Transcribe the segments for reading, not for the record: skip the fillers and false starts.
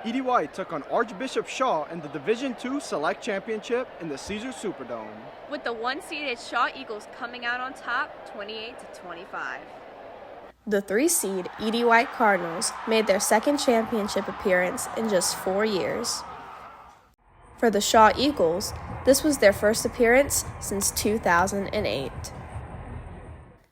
EDWhite took on Archbishop Shaw in the Division II Select Championship in the Caesars Superdome. With the one-seeded Shaw Eagles coming out on top, 28-25. The 3-seed EDWhite Cardinals made their second championship appearance in just 4 years. For the Shaw Eagles, this was their first appearance since 2008.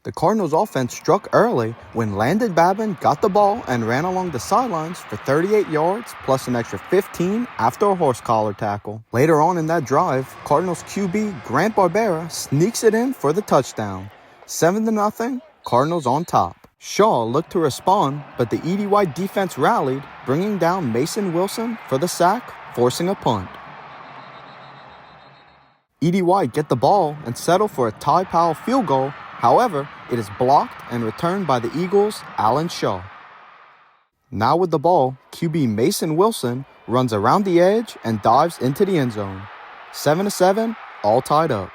The Cardinals' offense struck early when Landon Babin got the ball and ran along the sidelines for 38 yards plus an extra 15 after a horse collar tackle. Later on in that drive, Cardinals QB Grant Barbera sneaks it in for the touchdown. 7-0, Cardinals on top. Shaw looked to respond, but the EDWhite defense rallied, bringing down Mason Wilson for the sack, forcing a punt. EDWhite get the ball and settle for a Ty Powell field goal. However, it is blocked and returned by the Eagles' Alan Shaw. Now with the ball, QB Mason Wilson runs around the edge and dives into the end zone. 7-7, all tied up.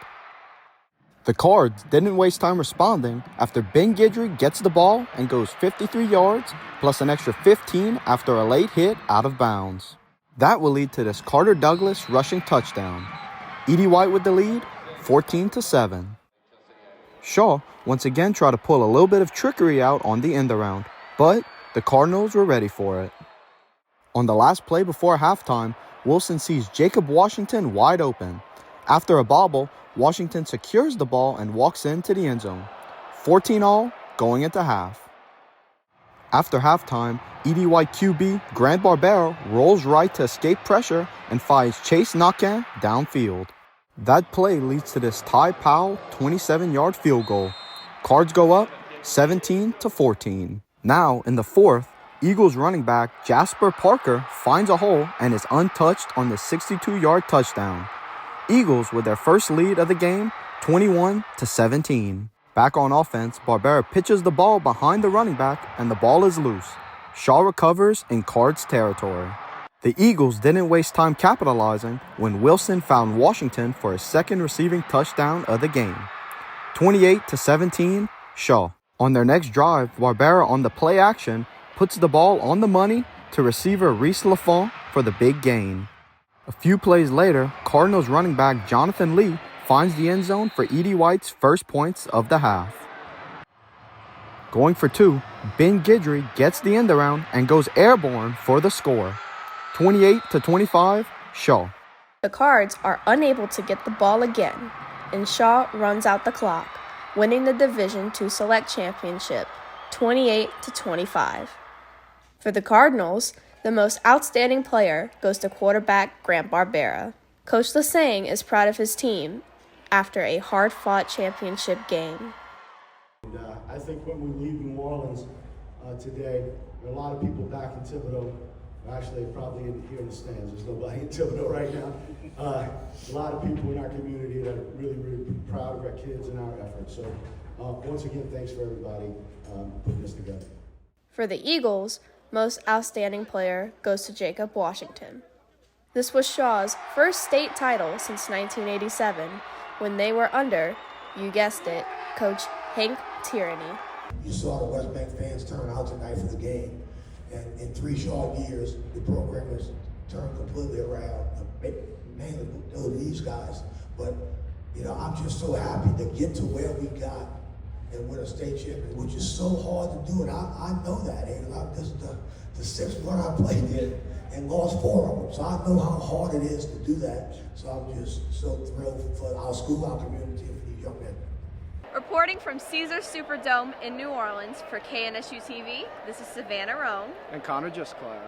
The Cards didn't waste time responding after Ben Guidry gets the ball and goes 53 yards plus an extra 15 after a late hit out of bounds. That will lead to this Carter Douglas rushing touchdown. EDWhite with the lead, 14-7. Shaw once again tried to pull a little bit of trickery out on the end around, but the Cardinals were ready for it. On the last play before halftime, Wilson sees Jacob Washington wide open. After a bobble, Washington secures the ball and walks into the end zone. 14-all going into half. After halftime, EDWhite QB Grant Barbera rolls right to escape pressure and fires Chase Naquin downfield. That play leads to this Ty Powell 27-yard field goal. Cards go up 17-14. Now, in the fourth, Eagles running back Jasper Parker finds a hole and is untouched on the 62-yard touchdown. Eagles with their first lead of the game, 21-17. Back on offense, Barbera pitches the ball behind the running back and the ball is loose. Shaw recovers in Cards territory. The Eagles didn't waste time capitalizing when Wilson found Washington for his second receiving touchdown of the game. 28-17, Shaw. On their next drive, Barbera on the play action puts the ball on the money to receiver Reese LaFont for the big gain. A few plays later, Cardinals running back Jonathan Lee finds the end zone for EDWhite's first points of the half. Going for two, Ben Guidry gets the end around and goes airborne for the score. 28-25, Shaw. The Cards are unable to get the ball again, and Shaw runs out the clock, winning the Division II Select Championship, 28-25. For the Cardinals, the most outstanding player goes to quarterback Grant Barbera. Coach Lesang is proud of his team after a hard-fought championship game. I think when we leave New Orleans today, there are a lot of people back in Thibodaux. Actually, probably here in the stands. There's nobody in Thibodaux right now. A lot of people in our community that are really, really proud of our kids and our efforts. So once again, thanks for everybody putting this together. For the Eagles, most outstanding player goes to Jacob Washington. This was Shaw's first state title since 1987, when they were under, you guessed it, Coach Hank Tierney. You saw the West Bank fans turn out tonight for the game. And in 3 short years, the program has turned completely around, mainly with these guys. But, you know, I'm just so happy to get to where we got and win a state championship, which is so hard to do. And I know that. This is the 6th one I played in and lost 4 of them. So I know how hard it is to do that. So I'm just so thrilled for our school, our community, and for these young men. Reporting from Caesars Superdome in New Orleans for KNSU TV, this is Savannah Roan and Connor Justclair.